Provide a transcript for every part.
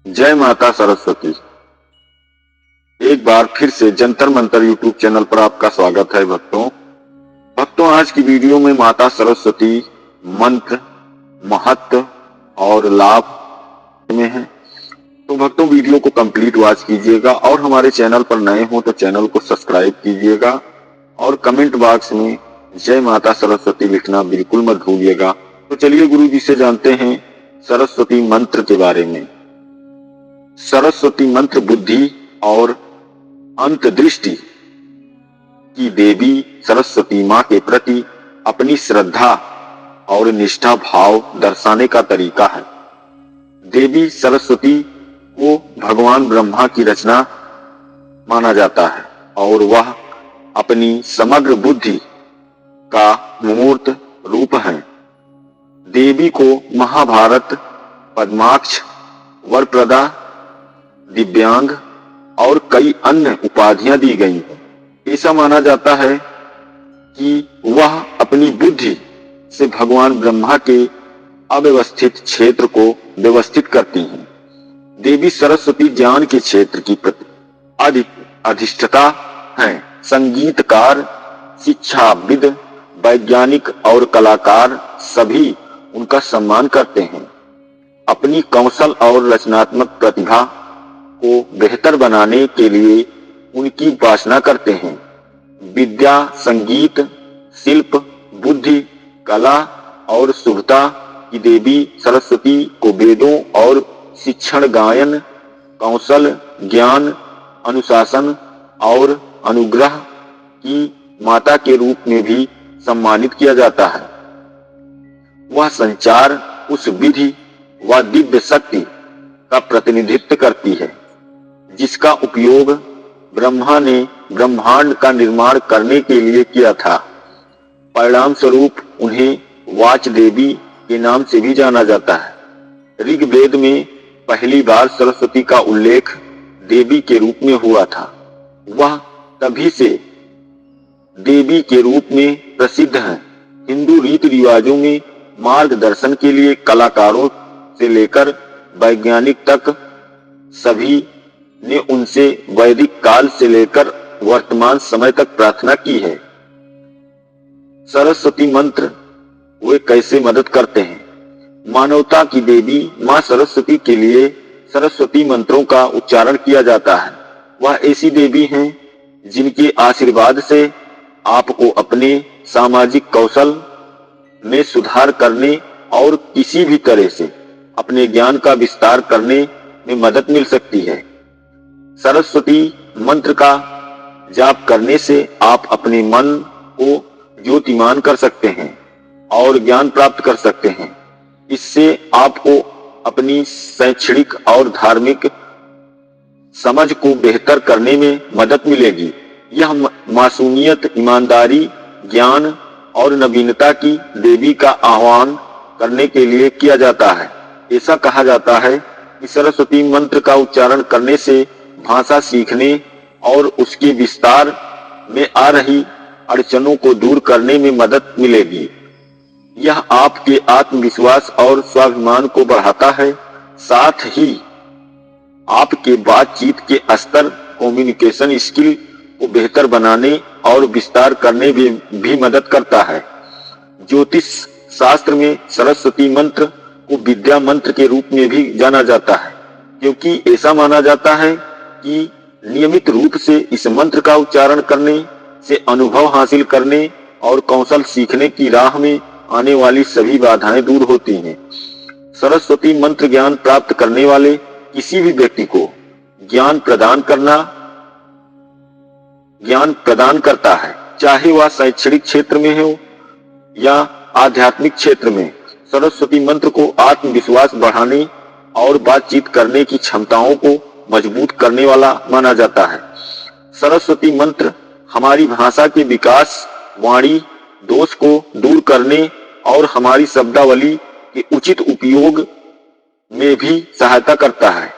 जय माता सरस्वती। एक बार फिर से जंतर मंतर यूट्यूब चैनल पर आपका स्वागत है भक्तों आज की वीडियो में माता सरस्वती मंत्र, महत्व और लाभ में है। तो भक्तों वीडियो को कंप्लीट वॉच कीजिएगा और हमारे चैनल पर नए हो तो चैनल को सब्सक्राइब कीजिएगा और कमेंट बॉक्स में जय माता सरस्वती लिखना बिल्कुल मत भूलिएगा। तो चलिए गुरु जी से जानते हैं सरस्वती मंत्र के बारे में। सरस्वती मंत्र बुद्धि और अंतर्दृष्टि की देवी सरस्वती मां के प्रति अपनी श्रद्धा और निष्ठा भाव दर्शाने का तरीका है। देवी सरस्वती को भगवान ब्रह्मा की रचना माना जाता है और वह अपनी समग्र बुद्धि का मूर्त रूप है। देवी को महाभारत, पद्माक्ष, वरप्रदा, दिव्यांग और कई अन्य उपाधियां दी गई हैं। ऐसा माना जाता है कि वह अपनी बुद्धि से भगवान ब्रह्मा के अव्यवस्थित क्षेत्र को व्यवस्थित करती हैं। देवी सरस्वती ज्ञान के क्षेत्र की प्रति अधिष्ठता है। संगीतकार, शिक्षाविद, वैज्ञानिक और कलाकार सभी उनका सम्मान करते हैं। अपनी कौशल और रचनात्मक प्रतिभा को बेहतर बनाने के लिए उनकी उपासना करते हैं। विद्या, संगीत, शिल्प, बुद्धि, कला और शुभता की देवी सरस्वती को वेदों और शिक्षण, गायन, कौशल, ज्ञान, अनुशासन और अनुग्रह की माता के रूप में भी सम्मानित किया जाता है। वह संचार, उस विधि व दिव्य शक्ति का प्रतिनिधित्व करती है जिसका उपयोग ब्रह्मा ने ब्रह्मांड का निर्माण करने के लिए किया था। परिणाम स्वरूप उन्हें वाच देवी के नाम से भी जाना जाता है। ऋग्वेद में पहली बार सरस्वती का उल्लेख देवी के रूप में हुआ था। वह तभी से देवी के रूप में प्रसिद्ध है। हिंदू रीति रिवाजों में मार्गदर्शन के लिए कलाकारों से लेकर वैज्ञानिक तक सभी ने उनसे वैदिक काल से लेकर वर्तमान समय तक प्रार्थना की है। सरस्वती मंत्र वे कैसे मदद करते हैं? मानवता की देवी मां सरस्वती के लिए सरस्वती मंत्रों का उच्चारण किया जाता है। वह ऐसी देवी हैं जिनके आशीर्वाद से आपको अपने सामाजिक कौशल में सुधार करने और किसी भी तरह से अपने ज्ञान का विस्तार करने में मदद मिल सकती है। सरस्वती मंत्र का जाप करने से आप अपने मन को ज्योतिमान कर सकते हैं और ज्ञान प्राप्त कर सकते हैं। इससे आपको अपनी शैक्षणिक और धार्मिक समझ को बेहतर करने में मदद मिलेगी। यह मासूमियत, ईमानदारी, ज्ञान और नवीनता की देवी का आह्वान करने के लिए किया जाता है। ऐसा कहा जाता है कि सरस्वती मंत्र का उच्चारण करने से भाषा सीखने और उसके विस्तार में आ रही अड़चनों को दूर करने में मदद मिलेगी। यह आपके आत्मविश्वास और स्वाभिमान को बढ़ाता है, साथ ही आपके बातचीत के स्तर, कम्युनिकेशन स्किल को बेहतर बनाने और विस्तार करने में भी मदद करता है। ज्योतिष शास्त्र में सरस्वती मंत्र को विद्या मंत्र के रूप में भी जाना जाता है, क्योंकि ऐसा माना जाता है कि नियमित रूप से इस मंत्र का उच्चारण करने से अनुभव हासिल करने और कौशल सीखने की राह में आने वाली सभी बाधाएं दूर होती हैं। सरस्वती मंत्र ज्ञान प्राप्त करने वाले किसी भी व्यक्ति को ज्ञान प्रदान करता है, चाहे वह शैक्षणिक क्षेत्र में हो या आध्यात्मिक क्षेत्र में। सरस्वती मंत्र को आत्मविश्वास बढ़ाने और बातचीत करने की क्षमताओं को मजबूत करने वाला माना जाता है। सरस्वती मंत्र हमारी भाषा के विकास, वाणी दोष को दूर करने और हमारी शब्दावली के उचित उपयोग में भी सहायता करता है।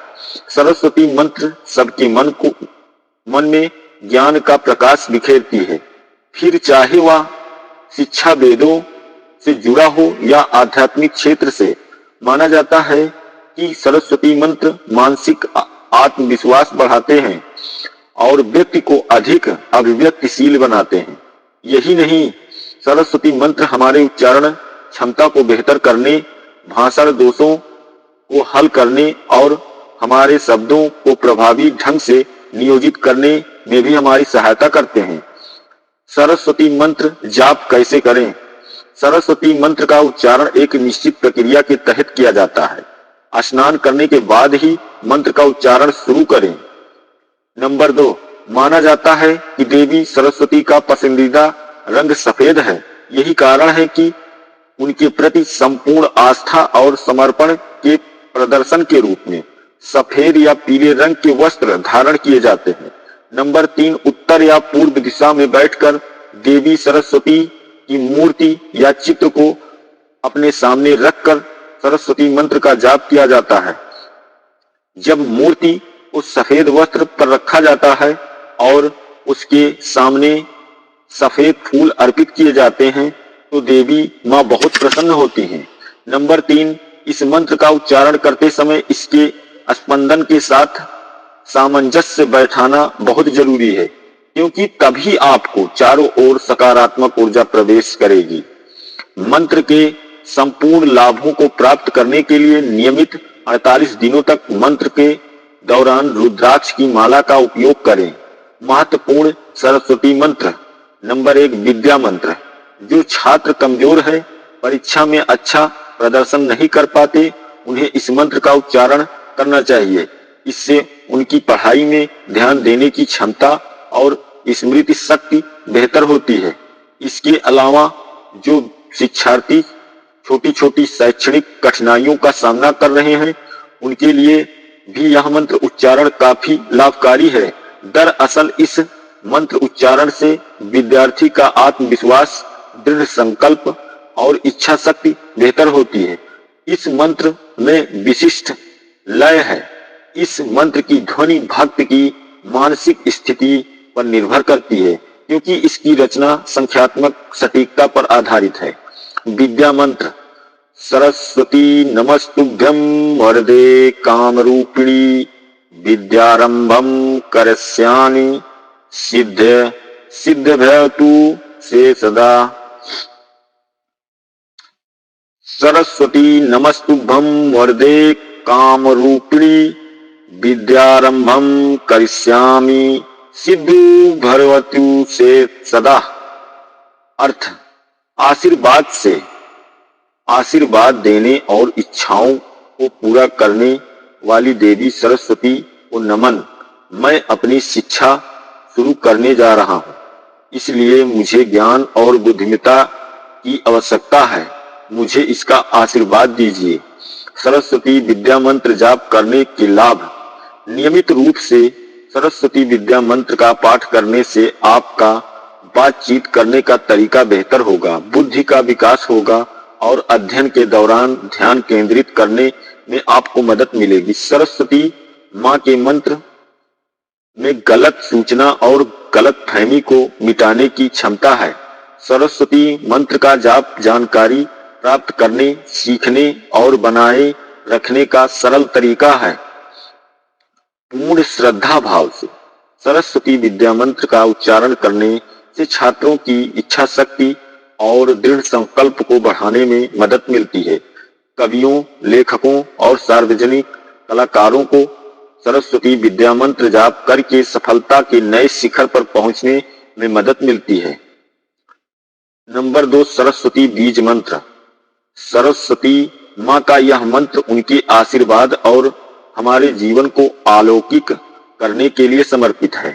सरस्वती मंत्र सबके मन में ज्ञान का प्रकाश बिखेरती है, फिर चाहे वह शिक्षा वेदों से जुड़ा हो या आध्यात्मिक क्षेत्र से। माना जाता है कि सरस्वती मंत्र मानसिक आत्मविश्वास बढ़ाते हैं और व्यक्ति को अधिक अभिव्यक्तिशील बनाते हैं। यही नहीं, सरस्वती मंत्र हमारे उच्चारण क्षमता को बेहतर करने, भाषण दोषों को हल करने और हमारे शब्दों को प्रभावी ढंग से नियोजित करने में भी हमारी सहायता करते हैं। सरस्वती मंत्र जाप कैसे करें? सरस्वती मंत्र का उच्चारण एक निश्चित प्रक्रिया के तहत किया जाता है। स्नान करने के बाद ही मंत्र का उच्चारण शुरू करें। नंबर 2, माना जाता है कि देवी सरस्वती का पसंदीदा रंग सफेद है। यही कारण है कि उनके प्रति संपूर्ण आस्था और समर्पण के प्रदर्शन के रूप में सफेद या पीले रंग के वस्त्र धारण किए जाते हैं। नंबर 3, उत्तर या पूर्व दिशा में बैठकर देवी सरस्वती की मूर्ति या चित्र को अपने सामने रखकर सरस्वती मंत्र का जाप किया जाता है। जब मूर्ति उस सफेद वस्त्र पर रखा जाता है और उसके सामने सफेद फूल अर्पित किए जाते हैं तो देवी मां बहुत प्रसन्न होती हैं। नंबर 3, इस मंत्र का उच्चारण करते समय इसके स्पंदन के साथ सामंजस्य बैठाना बहुत जरूरी है, क्योंकि तभी आपको चारों ओर सकारात्मक ऊर्जा प्रवेश करेगी। मंत्र के संपूर्ण लाभों को प्राप्त करने के लिए नियमित 48 दिनों तक मंत्र के दौरान रुद्राक्ष की माला का उपयोग करें। महत्वपूर्ण सरस्वती मंत्र। नंबर 1, विद्या मंत्र। जो छात्र कमजोर है, परीक्षा में अच्छा प्रदर्शन नहीं कर पाते, उन्हें इस मंत्र का उच्चारण करना चाहिए। इससे उनकी पढ़ाई में ध्यान देने की क्षमता और स्मृति शक्ति बेहतर होती है। इसके अलावा जो शिक्षार्थी छोटी छोटी शैक्षणिक कठिनाइयों का सामना कर रहे हैं, उनके लिए भी यह मंत्र उच्चारण काफी लाभकारी है। दरअसल इस मंत्र उच्चारण से विद्यार्थी का आत्मविश्वास, दृढ़ संकल्प और इच्छा शक्ति बेहतर होती है। इस मंत्र में विशिष्ट लय है। इस मंत्र की ध्वनि भक्त की मानसिक स्थिति पर निर्भर करती है, क्योंकि इसकी रचना संख्यात्मक सटीकता पर आधारित है। विद्या मंत्र। सरस्वती नमस्तुभ्यं वरदे कामरूपिणी विद्यारंभम करस्यामि सिद्ध भवतु से सदा। सरस्वती नमस्तुभ्यं वरदे कामरूपिणी विद्यारंभम करिष्यामि सिद्धु भवतु से सदा। अर्थ, आशीर्वाद से आशीर्वाद देने और इच्छाओं को पूरा करने वाली देवी सरस्वती को नमन। मैं अपनी शिक्षा शुरू करने जा रहा हूँ, इसलिए मुझे ज्ञान और बुद्धिमत्ता की आवश्यकता है। मुझे इसका आशीर्वाद दीजिए। सरस्वती विद्या मंत्र जाप करने के लाभ। नियमित रूप से सरस्वती विद्या मंत्र का पाठ करने से आपका बातचीत करने का तरीका बेहतर होगा, बुद्धि का विकास होगा और अध्ययन के दौरान ध्यान केंद्रित करने में आपको मदद मिलेगी। सरस्वती मां के मंत्र में गलत सूचना और गलत फहमी को मिटाने की क्षमता है। सरस्वती मंत्र का जाप जानकारी प्राप्त करने, सीखने और बनाए रखने का सरल तरीका है। पूर्ण श्रद्धा भाव से सरस्वती विद्या मंत्र का उच्चारण करने से छात्रों की इच्छा शक्ति और दृढ़ संकल्प को बढ़ाने में मदद मिलती है। कवियों, लेखकों और सार्वजनिक कलाकारों को सरस्वती विद्या मंत्र जाप करके सफलता के नए शिखर पर पहुंचने में मदद मिलती है। नंबर 2, सरस्वती बीज मंत्र। सरस्वती मां का यह मंत्र उनके आशीर्वाद और हमारे जीवन को अलौकिक करने के लिए समर्पित है।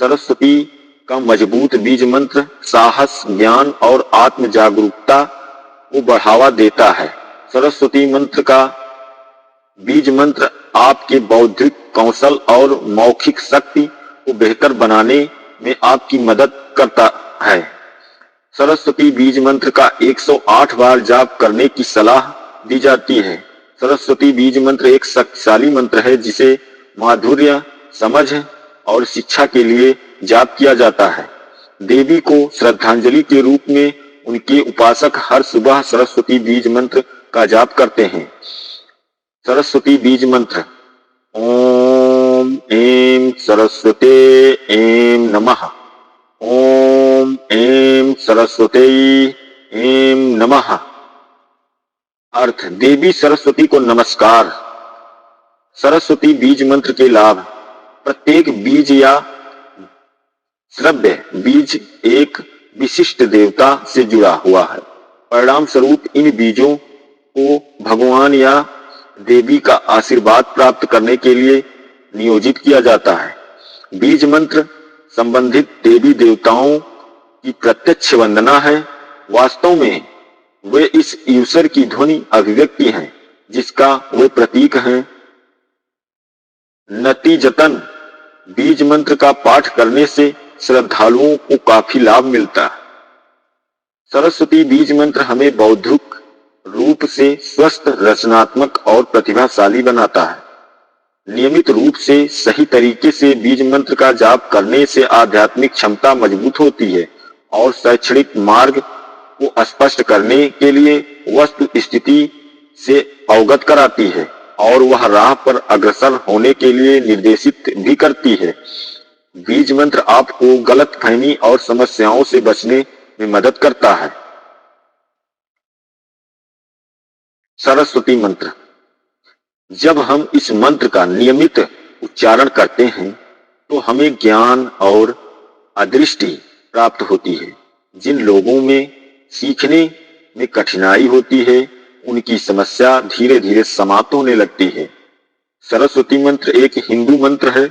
सरस्वती का मजबूत बीज मंत्र साहस, ज्ञान और आत्म जागरूकता को बढ़ावा देता है। सरस्वती मंत्र का बीज मंत्र आपके बौद्धिक कौशल और मौखिक शक्ति को बेहतर बनाने में आपकी मदद करता है। सरस्वती बीज मंत्र का 108 बार जाप करने की सलाह दी जाती है। सरस्वती बीज मंत्र एक शक्तिशाली मंत्र है जिसे माधुर्य, समझ और शिक्षा के लिए जाप किया जाता है। देवी को श्रद्धांजलि के रूप में उनके उपासक हर सुबह सरस्वती बीज मंत्र का जाप करते हैं। सरस्वती बीज मंत्र। ओम ऐं सरस्वते ऐं नमः। ओम ऐं सरस्वते ऐं नमः। अर्थ, देवी सरस्वती को नमस्कार। सरस्वती बीज मंत्र के लाभ। प्रत्येक बीज या श्रव्य बीज एक विशिष्ट देवता से जुड़ा हुआ है। परिणाम स्वरूप इन बीजों को भगवान या देवी का आशीर्वाद प्राप्त करने के लिए नियोजित किया जाता है। बीज मंत्र संबंधित देवी देवताओं की प्रत्यक्ष वंदना है। वास्तव में वे इस ईश्वर की ध्वनि अभिव्यक्ति हैं जिसका वे प्रतीक हैं। नतीजतन बीज मंत्र का पाठ करने से श्रद्धालुओं को काफी लाभ मिलता है। सरस्वती बीज मंत्र हमें बौद्धिक रूप से स्वस्थ, रचनात्मक और प्रतिभाशाली बनाता है। नियमित रूप से सही तरीके से बीज मंत्र का जाप करने से आध्यात्मिक क्षमता मजबूत होती है और शैक्षणिक मार्ग को स्पष्ट करने के लिए वस्तु स्थिति से अवगत कराती है और वह राह पर अग्रसर होने के लिए निर्देशित भी करती है। बीज मंत्र आपको गलतफहमी और समस्याओं से बचने में मदद करता है। सरस्वती मंत्र। जब हम इस मंत्र का नियमित उच्चारण करते हैं तो हमें ज्ञान और अदृष्टि प्राप्त होती है। जिन लोगों में सीखने में कठिनाई होती है उनकी समस्या धीरे धीरे समाप्त होने लगती है। सरस्वती मंत्र एक हिंदू मंत्र है।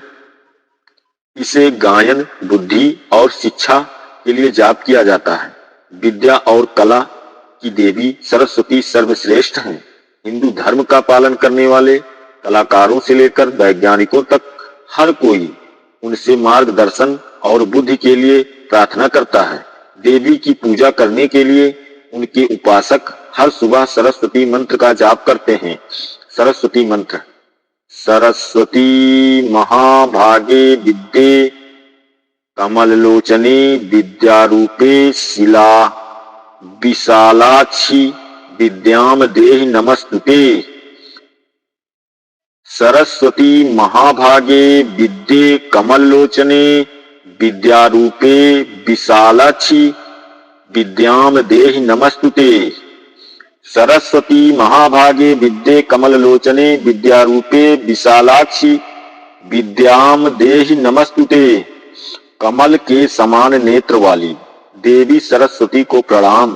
इसे गायन, बुद्धि और शिक्षा के लिए जाप किया जाता है। विद्या और कला की देवी सरस्वती सर्वश्रेष्ठ हैं। हिंदू धर्म का पालन करने वाले कलाकारों से लेकर वैज्ञानिकों तक हर कोई उनसे मार्गदर्शन और बुद्धि के लिए प्रार्थना करता है। देवी की पूजा करने के लिए उनके उपासक हर सुबह सरस्वती मंत्र का जाप करते हैं। सरस्वती मंत्र। सरस्वती महाभागे विद्ये कमललोचने विद्यारूपे शिला विशालाक्षी विद्याम देहि नमस्तुते। सरस्वती महाभागे विद्ये कमललोचने विद्यारूपे विशालाक्षी विद्याम देहि नमस्तुते। सरस्वती महाभागे विद्ये कमललोचने विद्यारूपे विशालाक्षी विद्याम देहि नमस्तुते। कमल के समान नेत्र वाली देवी सरस्वती को प्रणाम।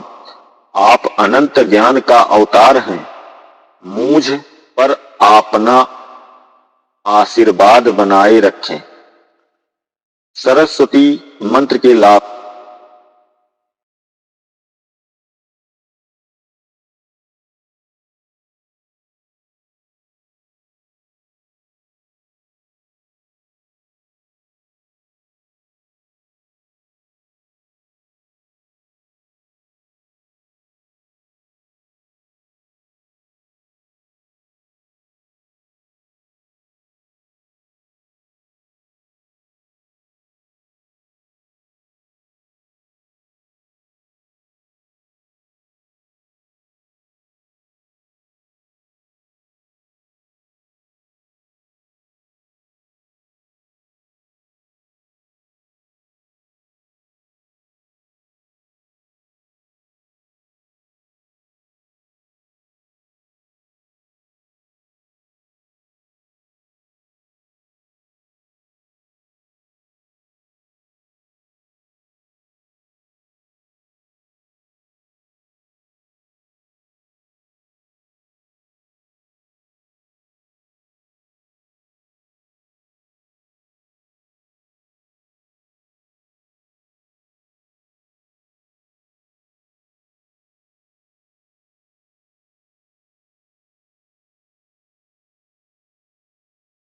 आप अनंत ज्ञान का अवतार हैं। मुझ पर अपना आशीर्वाद बनाए रखें। सरस्वती मंत्र के लाभ।